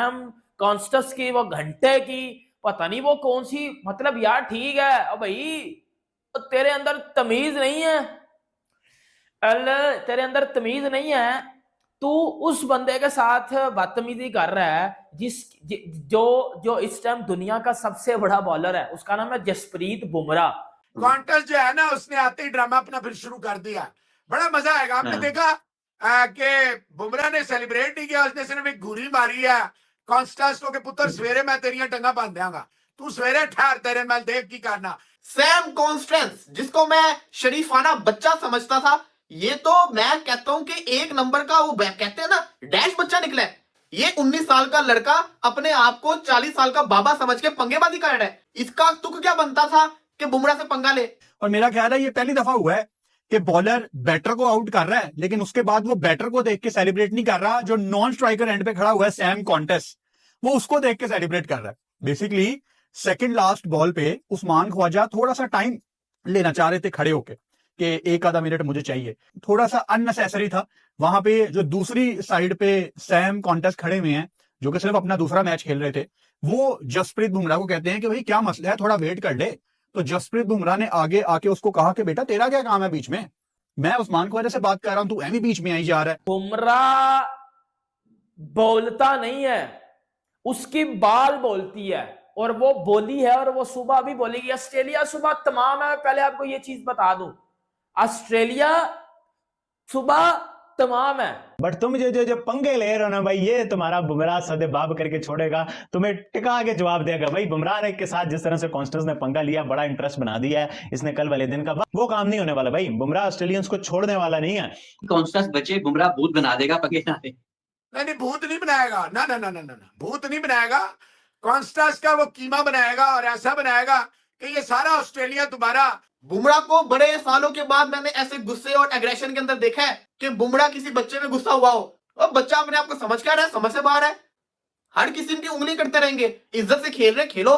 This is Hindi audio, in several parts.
सैम कॉन्स्टस की, वो घंटे की, पता नहीं वो कौन सी, मतलब यार ठीक है अब भाई, तो तेरे अंदर तमीज नहीं है, तेरे अंदर तमीज नहीं है, तू उस बंदे के साथ बदतमीजी कर रहा है जो जो इस टाइम दुनिया का सबसे बड़ा बॉलर है, उसका नाम है जसप्रीत बुमराह। कॉन्टेस्ट जो है ना, उसने आते ही ड्रामा अपना फिर शुरू कर दिया। बड़ा मजा आएगा। आपने देखा कि बुमराह ने सेलिब्रेट नहीं किया, उसने सिर्फ एक घूरी मारी है कॉन्स्टेस्ट को कि पुत्र सवेरे मैं तेरियां टंगा बांध देंगा, तू सवेरे ठहर, तेरे मैं देख की करना। सैम कॉन्स्टेंस, जिसको मैं शरीफाना बच्चा समझता था, ये तो मैं कहता हूं कि एक नंबर का वो कहते हैं ना डैश बच्चा निकला है। ये 19 साल का लड़का अपने आप को 40 साल का बाबा समझ के पंगेबाजी कर रहा है। इसका तुक क्या बनता था कि बुमराह से पंगा ले। और मेरा ख्याल है ये पहली दफा हुआ है कि बॉलर बैटर को आउट कर रहा है, लेकिन उसके बाद वो बैटर को देख के सेलिब्रेट नहीं कर रहा। जो नॉन स्ट्राइकर एंड पे खड़ा हुआ है सैम कॉन्टेस, वो उसको देख के सेलिब्रेट कर रहा है। बेसिकली सेकंड लास्ट बॉल पे उस्मान ख्वाजा थोड़ा सा टाइम लेना चाह रहे थे खड़े होके कि एक आधा मिनट मुझे चाहिए, थोड़ा सा अननेसेसरी था। वहां पे जो दूसरी साइड पे सैम कॉन्टेस खड़े हुए हैं, जो कि सिर्फ अपना दूसरा मैच खेल रहे थे, वो जसप्रीत बुमराह को कहते हैं कि भाई क्या मसला है, थोड़ा वेट कर ले। तो जसप्रीत बुमराह ने आगे आके उसको कहा कि बेटा तेरा क्या काम है बीच में, मैं उस्मान ख्वाजा से बात कर रहा हूं, तू एवी बीच में आई जा रहा है। बुमराह बोलता नहीं है, उसकी बाल बोलती है, और वो बोली है और वो सुबह भी बोलेगी। ऑस्ट्रेलिया सुबह तमाम है, पहले आपको ये चीज बता दूं, ऑस्ट्रेलिया सुबह तमाम है। बट तुम जो पंगे ले रहे हो ना भाई, ये तुम्हारा बुमराह सदे बाब करके छोड़ेगा, तुम्हें टिका के जवाब देगा भाई। बुमराह ने के साथ जिस तरह से कॉन्स्टेंस ने पंगा लिया, बड़ा इंटरेस्ट बना दिया है इसने कल वाले दिन का, वो काम नहीं होने वाला भाई। बुमराह ऑस्ट्रेलियंस को छोड़ने वाला नहीं है। कॉन्स्टेंस बचे, बुमराह भूत बना देगा पंगे ना। नहीं, भूत नहीं बनाएगा, ना ना ना ना ना, भूत नहीं बनाएगा। कॉन्स्टेंस का वो कीमा बनाएगा और ऐसा बनाएगा कि ये सारा ऑस्ट्रेलिया तुम्हारा। बुमराह को बड़े सालों के बाद मैंने ऐसे गुस्से और एग्रेशन के अंदर देखा है कि बुमराह किसी बच्चे में गुस्सा हुआ हो, और बच्चा अपने आप को समझ कर रहा है, समझ से बाहर है। हर किसी की उंगली करते रहेंगे, इज्जत से खेल रहे खेलो,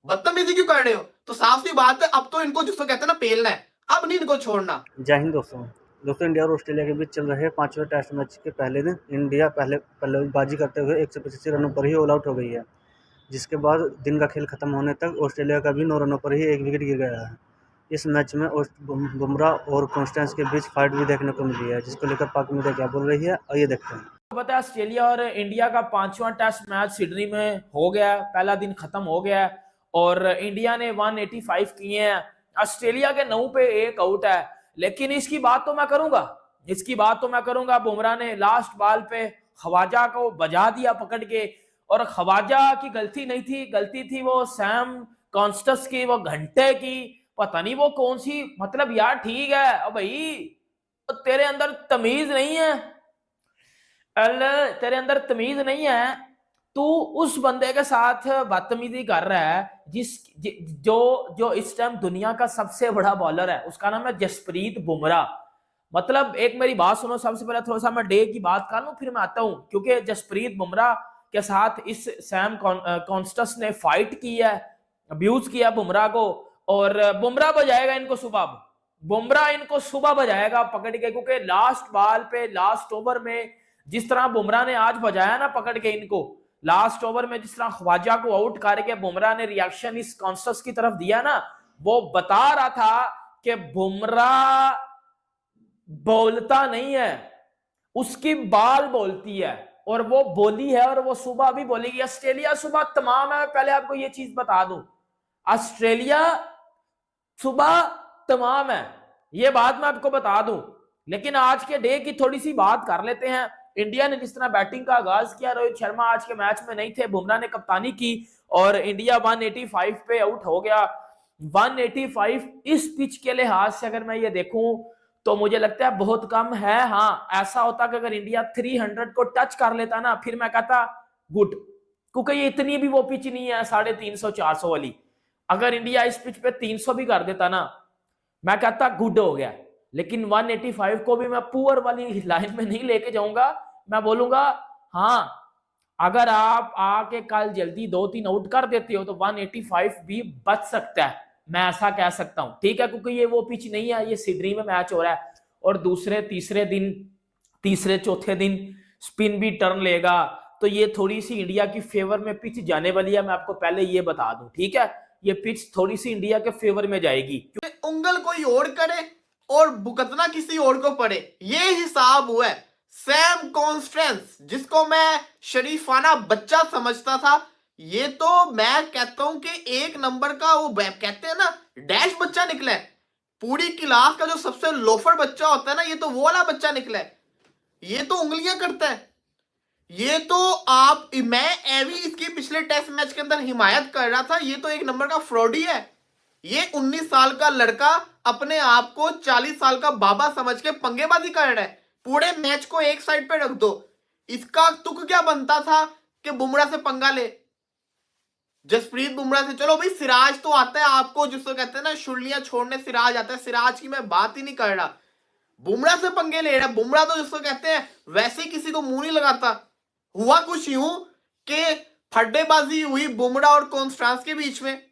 बदतमीजी क्यों कर रहे हो। तो साफ सी बात है, अब तो इनको जिसको कहते हैं ना पेलना है, अब नहीं इनको छोड़ना। जय हिंद दोस्तों। इंडिया और ऑस्ट्रेलिया के बीच चल रहे 5वें टेस्ट मैच के पहले दिन इंडिया बल्लेबाजी करते हुए 185 रनों पर ही ऑल आउट हो गई है, जिसके बाद दिन का खेल खत्म होने तक ऑस्ट्रेलिया का भी 9 रनों पर ही एक विकेट गिर गया है। इस मैच में बुमराह और कॉन्स्टेंस के बीच फाइट भी देखने को मिली है, जिसको लेकर पाक मीडिया क्या बोल रही है, आइए देखते हैं। पता है ऑस्ट्रेलिया और इंडिया का 5वां टेस्ट मैच सिडनी में हो गया, पहला दिन खत्म हो गया और इंडिया ने 185 किए हैं, ऑस्ट्रेलिया के 9 पे 1 आउट है। लेकिन इसकी बात तो मैं करूंगा, बुमराह ने लास्ट बॉल पे ख्वाजा को बजा दिया पकड़ के, और ख्वाजा की गलती नहीं थी, गलती थी वो सैम कॉन्स्टेंस की, वो घंटे की, पता नहीं वो कौन सी, मतलब यार ठीक है अब भाई, तो तेरे अंदर तमीज नहीं है, तेरे अंदर तमीज नहीं है, तू उस बंदे के साथ बदतमीजी कर रहा है जो इस टाइम दुनिया का सबसे बड़ा बॉलर है, उसका नाम है जसप्रीत बुमराह। मतलब एक मेरी बात सुनो, सबसे पहले थोड़ा सा मैं डे की बात कर लूं, फिर मैं आता हूं, क्योंकि जसप्रीत बुमराह के साथ इस सैम कॉन्स्टेंस ने फाइट की है, अब्यूज किया बुमराह को, और बुमराह बजाएगा इनको सुबह बजाएगा पकड़ के, क्योंकि लास्ट बॉल पे लास्ट ओवर में जिस तरह बुमराह ने आज बजाया ना पकड़ के इनको, लास्ट ओवर में जिस तरह ख्वाजा को आउट करके बुमराह ने रिएक्शन इस कॉन्स्टेंस की तरफ दिया ना, वो बता रहा था कि बुमराह बोलता नहीं है, उसकी बाल बोलती है, और वो बोली है और वो सुबह भी बोलेगी। ऑस्ट्रेलिया सुबह तमाम है, पहले आपको ये चीज बता दूं, ऑस्ट्रेलिया सुबह तमाम है, ये बात मैं आपको बता दूं। लेकिन आज के डे की थोड़ी सी बात कर लेते हैं। इंडिया ने जिस तरह बैटिंग का आगाज किया, रोहित शर्मा आज के मैच में नहीं थे, बुमराह ने कप्तानी की और इंडिया 185 पे आउट हो गया। 185 इस पिच के लिहाज से अगर मैं ये देखूं तो मुझे लगता है बहुत कम है। हाँ, ऐसा होता कि अगर इंडिया 300 को टच कर लेता ना, फिर मैं कहता गुड, क्योंकि ये इतनी भी वो पिच नहीं है 350-400 वाली। अगर इंडिया इस पिच पे 300 भी कर देता ना, मैं कहता गुड हो गया। लेकिन 185 को भी मैं पुअर वाली लाइन में नहीं लेके जाऊंगा, मैं बोलूंगा हाँ, अगर आप आके कल जल्दी 2-3 आउट कर देते हो तो 185 भी बच सकता है, मैं ऐसा कह सकता हूं, ठीक है, क्योंकि ये वो पिच नहीं है, ये सिडनी में मैच हो रहा है और दूसरे तीसरे चौथे दिन स्पिन भी टर्न लेगा, तो ये थोड़ी सी इंडिया की फेवर में पिच जाने वाली है, मैं आपको पहले ये बता दूं, ठीक है। ये पिच थोड़ी सी इंडिया के फेवर में जाएगी। उंगल कोई और करे और भुगतना किसी और को पड़े, ये हिसाब हुआ है। सैम कॉन्स्टेंस, जिसको मैं शरीफाना बच्चा समझता था, ये तो मैं कहता हूं कि एक नंबर का वो कहते हैं ना डैश बच्चा निकला है। पूरी क्लास का जो सबसे लोफर बच्चा होता है ना, ये तो वो वाला बच्चा निकला है। ये तो उंगलियां करता है। ये तो मैं एवी इसकी पिछले टेस्ट मैच के अंदर हिमायत कर रहा था। ये तो एक नंबर का फ्रॉडी है। ये 19 साल का लड़का अपने आप को 40 साल का बाबा समझ के पंगेबाजी कर रहा है। पूरे मैच को एक साइड पे रख दो, इसका तुक क्या बनता था कि बुमराह से पंगा ले, जसप्रीत बुमराह से। चलो भाई सिराज तो आता है आपको, जिसको कहते हैं ना शुर्लियां छोड़ने सिराज आता है, सिराज की मैं बात ही नहीं कर रहा। बुमराह से पंगे ले रहा है। बुमराह तो जिसको कहते हैं वैसे ही किसी को मुंह नहीं लगाता। हुआ कुछ यूं कि फड्डेबाजी हुई बुमराह और कॉन्स्टेंस के बीच में,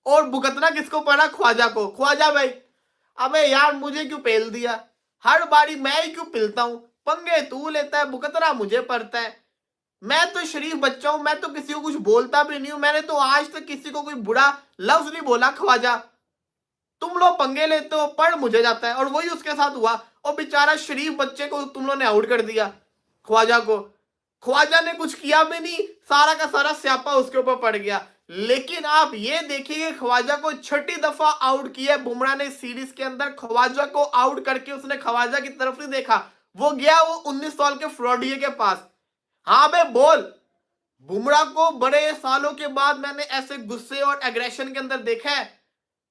और भुगतना किसको पड़ा? ख्वाजा को। ख्वाजा भाई, अबे यार मुझे क्यों पेल दिया, हर बारी मैं ही क्यों पिलता हूं, पंगे तू लेता है, भुगतना मुझे पड़ता है। मैं तो शरीफ बच्चा हूं, मैं तो किसी को कुछ बोलता भी नहीं हूं। मैंने तो आज तक किसी को कोई बुरा लफ्ज नहीं बोला। ख्वाजा, तुम लोग पंगे लेते हो, पढ़ मुझे जाता है। और वही उसके साथ हुआ। और बेचारा शरीफ बच्चे को तुम लोगों ने आउट कर दिया, ख्वाजा को। ख्वाजा ने कुछ किया भी नहीं, सारा का सारा स्यापा उसके ऊपर पड़ गया। लेकिन आप ये देखिए, ख्वाजा को 6ठी दफा आउट किया बुमराह ने सीरीज के अंदर। ख्वाजा को आउट करके उसने ख्वाजा की तरफ नहीं देखा, वो गया वो 19 साल के फ्रॉडिये के पास। हाँ बे बोल। बुमराह को बड़े सालों के बाद मैंने ऐसे गुस्से और एग्रेशन के अंदर देखा है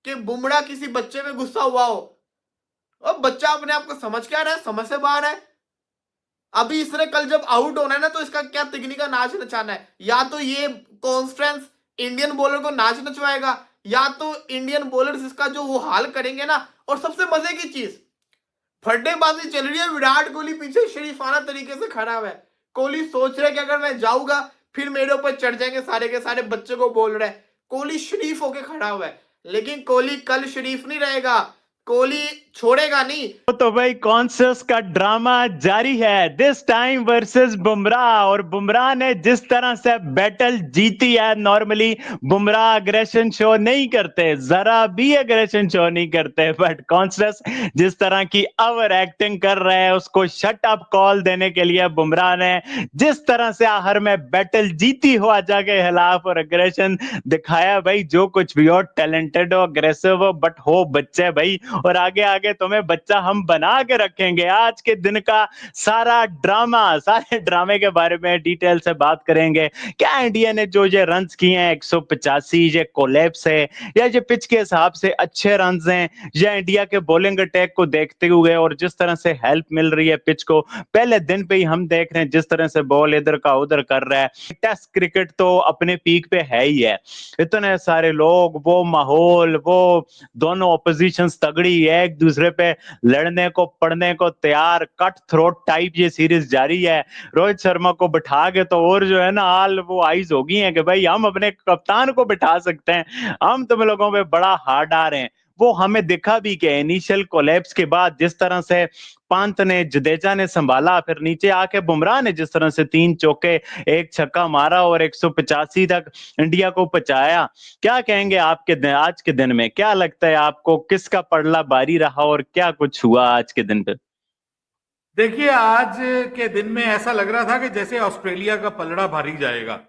कि बुमराह किसी बच्चे में गुस्सा हुआ हो। और बच्चा अपने आप को समझ क्या रहा है, समझ से बाहर है। अभी इसने कल जब आउट होना है ना, तो इसका क्या तिगनी का नाच नचाना है। या तो ये कॉन्स्टेंस इंडियन बॉलर को नाच नचवाएगा, या तो इंडियन बॉलर्स इसका जो वो हाल करेंगे ना। और सबसे मजे की चीज, फड्डेबाजी चल रही है, विराट कोहली पीछे शरीफाना तरीके से खड़ा हुआ है। कोहली सोच रहा है कि अगर मैं जाऊंगा फिर मेरे ऊपर चढ़ जाएंगे सारे के सारे, बच्चे को बोल रहा है। कोहली शरीफ होके खड़ा हुआ है, लेकिन कोहली कल शरीफ नहीं रहेगा, कोहली छोड़ेगा नहीं। तो भाई कॉन्शियस का ड्रामा जारी है, दिस टाइम वर्सेस बुमराह। और बुमराह ने जिस तरह से बैटल जीती है, नॉर्मली बुमराह अग्रेशन शो नहीं करते, जरा भी अग्रेशन शो नहीं करते, बट कॉन्शियस जिस तरह की ओवर एक्टिंग कर रहे हैं, उसको शट अप कॉल देने के लिए बुमराह ने जिस तरह से आहर में बैटल जीती हो आजा के खिलाफ और अग्रेशन दिखाया, भाई जो कुछ भी हो, टैलेंटेड हो, अग्रेसिव हो, बट हो बच्चे भाई। और आगे आगे तुम्हें बच्चा हम बना के रखेंगे। आज के दिन का सारा ड्रामा, सारे ड्रामे के बारे में डिटेल से बात करेंगे। क्या इंडिया ने जो ये रन्स किए हैं 185, ये कोलैप्स है या ये पिच के हिसाब से अच्छे रन्स हैं, या इंडिया के बॉलिंग अटैक को देखते हुए और जिस तरह से हेल्प मिल रही है पिच को, पहले दिन पे ही हम देख रहे हैं जिस तरह से बॉल इधर का उधर कर रहा है। टेस्ट क्रिकेट तो अपने पीक पे है ही है, इतने सारे लोग, वो माहौल, वो दोनों ऑपोजिशन तगड़ी है, एक दूसरे पे लड़ने को पड़ने को तैयार, कट थ्रोट टाइप ये सीरीज जारी है। रोहित शर्मा को बिठा के तो और जो है ना हाल वो आइज हो गई है कि भाई हम अपने कप्तान को बिठा सकते हैं, हम तुम लोगों पे बड़ा हार्ड आ रहे हैं। वो हमें दिखा भी कि इनिशियल कोलैप्स के बाद जिस तरह से पंत ने, जडेजा ने संभाला, फिर नीचे आके बुमराह ने जिस तरह से 3 चौके 1 छक्का मारा और 185 तक इंडिया को पहुंचाया। क्या कहेंगे आपके दिन, आज के दिन में क्या लगता है आपको, किसका पड़ला भारी रहा और क्या कुछ हुआ आज के दिन पे? देखिए, आज के दिन में ऐसा लग रहा था कि जैसे ऑस्ट्रेलिया का पलड़ा भारी जाएगा,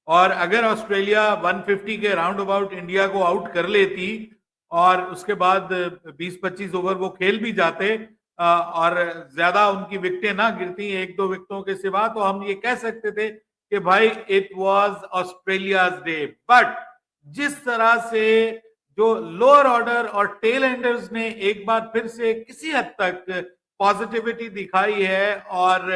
और अगर ऑस्ट्रेलिया 150 के राउंड अबाउट इंडिया को आउट कर लेती और उसके बाद 20-25 ओवर वो खेल भी जाते और ज्यादा उनकी विकेटें ना गिरती 1-2 विकेटों के सिवा, तो हम ये कह सकते थे कि भाई it was Australia's day. But जिस तरह से जो लोअर ऑर्डर और टेल एंडर्स ने एक बार फिर से किसी हद तक पॉजिटिविटी दिखाई है और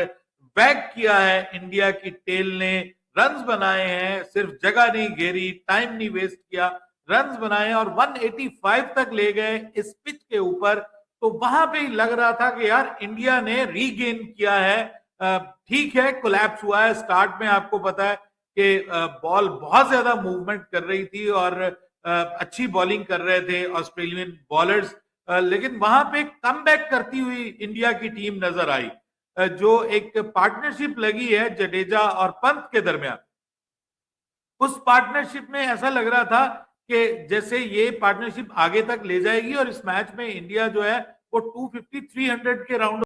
बैक किया है, इंडिया की टेल ने रन्स बनाए हैं, सिर्फ जगह नहीं घेरी, टाइम नहीं वेस्ट किया, रन्स बनाए और 185 तक ले गए इस पिच के ऊपर। तो वहां पे ही लग रहा था कि यार इंडिया ने रीगेन किया है। ठीक है, कोलैप्स हुआ है स्टार्ट में, आपको पता है कि बॉल बहुत ज्यादा मूवमेंट कर रही थी और अच्छी बॉलिंग कर रहे थे ऑस्ट्रेलियन बॉलर्स, लेकिन वहां पे कमबैक करती हुई इंडिया की टीम नजर आई। जो एक पार्टनरशिप लगी है जडेजा और पंत के दरमियान, उस पार्टनरशिप में ऐसा लग रहा था कि जैसे ये पार्टनरशिप आगे तक ले जाएगी और इस मैच में इंडिया जो है वो 250-300 के राउंड